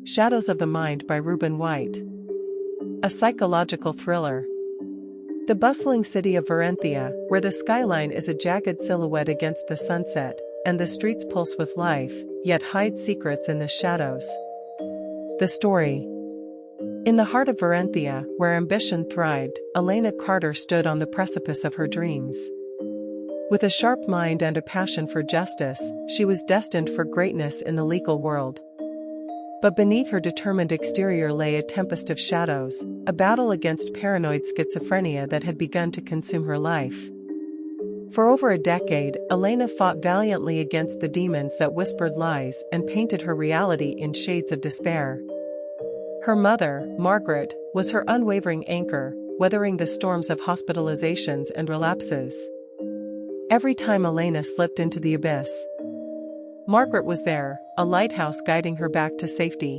Shadows of the Mind by Reuben White. A psychological thriller. The bustling city of Verenthia, where the skyline is a jagged silhouette against the sunset, and the streets pulse with life, yet hide secrets in the shadows. The story. In the heart of Verenthia, where ambition thrived, Elena Carter stood on the precipice of her dreams. With a sharp mind and a passion for justice, she was destined for greatness in the legal world. But beneath her determined exterior lay a tempest of shadows, a battle against paranoid schizophrenia that had begun to consume her life. For over a decade, Elena fought valiantly against the demons that whispered lies and painted her reality in shades of despair. Her mother, Margaret, was her unwavering anchor, weathering the storms of hospitalizations and relapses. Every time Elena slipped into the abyss, Margaret was there, a lighthouse guiding her back to safety.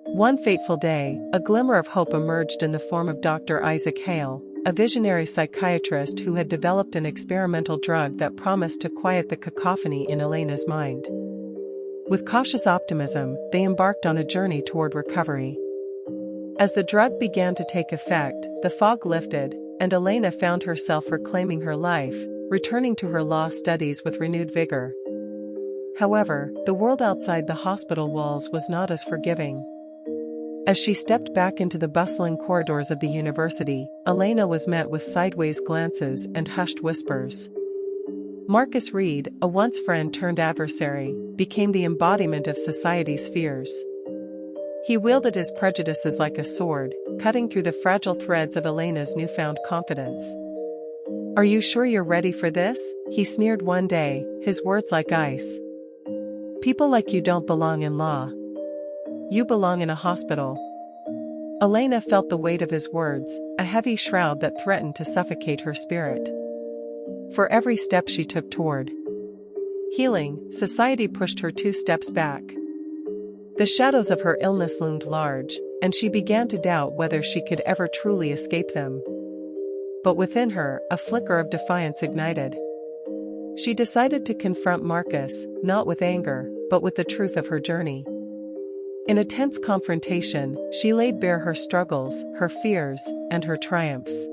One fateful day, a glimmer of hope emerged in the form of Dr. Isaac Hale, a visionary psychiatrist who had developed an experimental drug that promised to quiet the cacophony in Elena's mind. With cautious optimism, they embarked on a journey toward recovery. As the drug began to take effect, the fog lifted, and Elena found herself reclaiming her life, returning to her law studies with renewed vigor. However, the world outside the hospital walls was not as forgiving. As she stepped back into the bustling corridors of the university, Elena was met with sideways glances and hushed whispers. Marcus Reed, a once friend turned adversary, became the embodiment of society's fears. He wielded his prejudices like a sword, cutting through the fragile threads of Elena's newfound confidence. "Are you sure you're ready for this?" he sneered one day, his words like ice. "People like you don't belong in law. You belong in a hospital." Elena felt the weight of his words, a heavy shroud that threatened to suffocate her spirit. For every step she took toward healing, society pushed her 2 steps back. The shadows of her illness loomed large, and she began to doubt whether she could ever truly escape them. But within her, a flicker of defiance ignited. She decided to confront Marcus, not with anger, but with the truth of her journey. In a tense confrontation, she laid bare her struggles, her fears, and her triumphs.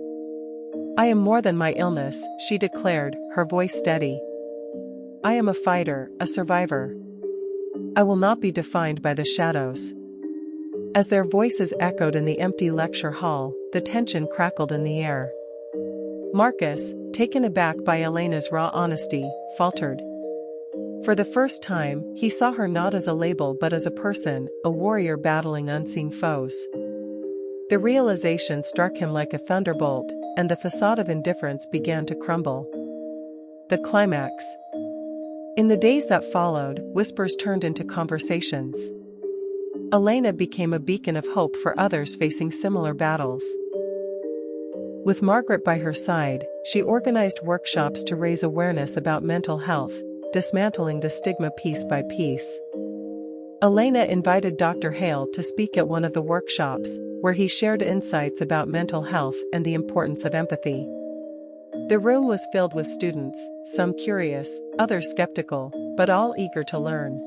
"I am more than my illness," she declared, her voice steady. "I am a fighter, a survivor. I will not be defined by the shadows." As their voices echoed in the empty lecture hall, the tension crackled in the air. Marcus, taken aback by Elena's raw honesty, faltered. For the first time, he saw her not as a label but as a person, a warrior battling unseen foes. The realization struck him like a thunderbolt, and the facade of indifference began to crumble. The climax. In the days that followed, whispers turned into conversations. Elena became a beacon of hope for others facing similar battles. With Margaret by her side, she organized workshops to raise awareness about mental health, dismantling the stigma piece by piece. Elena invited Dr. Hale to speak at one of the workshops, where he shared insights about mental health and the importance of empathy. The room was filled with students, some curious, others skeptical, but all eager to learn.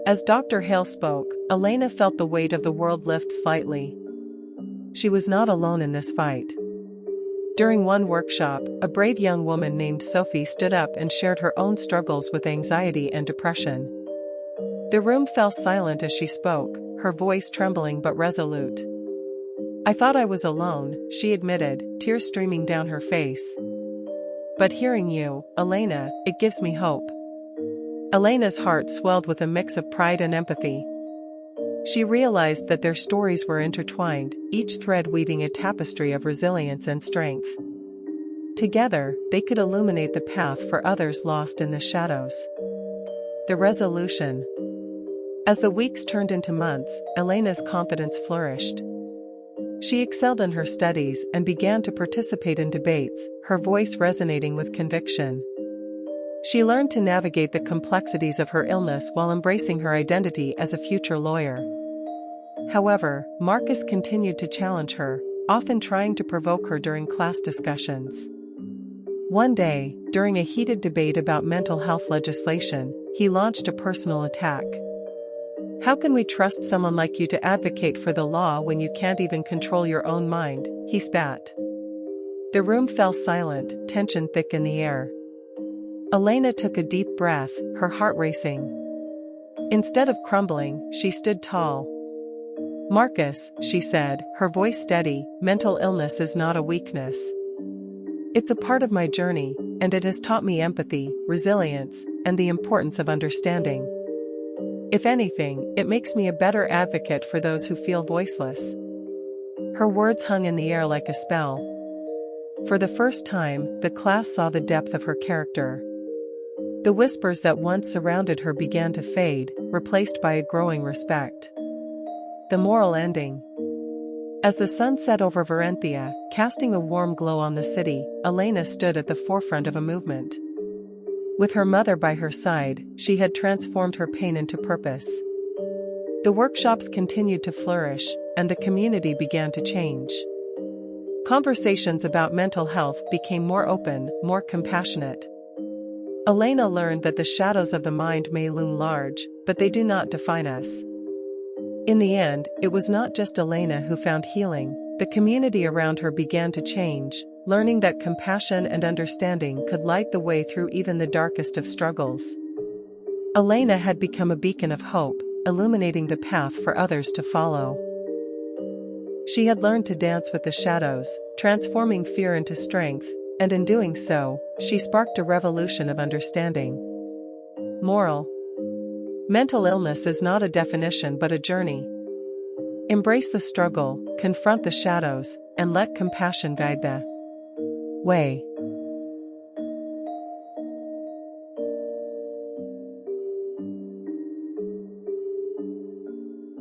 As Dr. Hale spoke, Elena felt the weight of the world lift slightly. She was not alone in this fight. During one workshop, a brave young woman named Sophie stood up and shared her own struggles with anxiety and depression. The room fell silent as she spoke, her voice trembling but resolute. "I thought I was alone," she admitted, tears streaming down her face. "But hearing you, Elena, it gives me hope." Elena's heart swelled with a mix of pride and empathy. She realized that their stories were intertwined, each thread weaving a tapestry of resilience and strength. Together, they could illuminate the path for others lost in the shadows. The resolution. As the weeks turned into months, Elena's confidence flourished. She excelled in her studies and began to participate in debates, her voice resonating with conviction. She learned to navigate the complexities of her illness while embracing her identity as a future lawyer. However, Marcus continued to challenge her, often trying to provoke her during class discussions. One day, during a heated debate about mental health legislation, he launched a personal attack. How can we trust someone like you to advocate for the law when you can't even control your own mind? He spat. The room fell silent, tension thick in the air. Elena took a deep breath, her heart racing. Instead of crumbling, she stood tall. Marcus, she said, her voice steady, mental illness is not a weakness. It's a part of my journey, and it has taught me empathy, resilience, and the importance of understanding. If anything, it makes me a better advocate for those who feel voiceless. Her words hung in the air like a spell. For the first time, the class saw the depth of her character. The whispers that once surrounded her began to fade, replaced by a growing respect. The moral ending. As the sun set over Verenthia, casting a warm glow on the city, Elena stood at the forefront of a movement. With her mother by her side, she had transformed her pain into purpose. The workshops continued to flourish, and the community began to change. Conversations about mental health became more open, more compassionate. Elena learned that the shadows of the mind may loom large, but they do not define us. In the end, it was not just Elena who found healing, the community around her began to change, learning that compassion and understanding could light the way through even the darkest of struggles. Elena had become a beacon of hope, illuminating the path for others to follow. She had learned to dance with the shadows, transforming fear into strength, and in doing so, she sparked a revolution of understanding. Moral: mental illness is not a definition but a journey. Embrace the struggle, confront the shadows, and let compassion guide the way.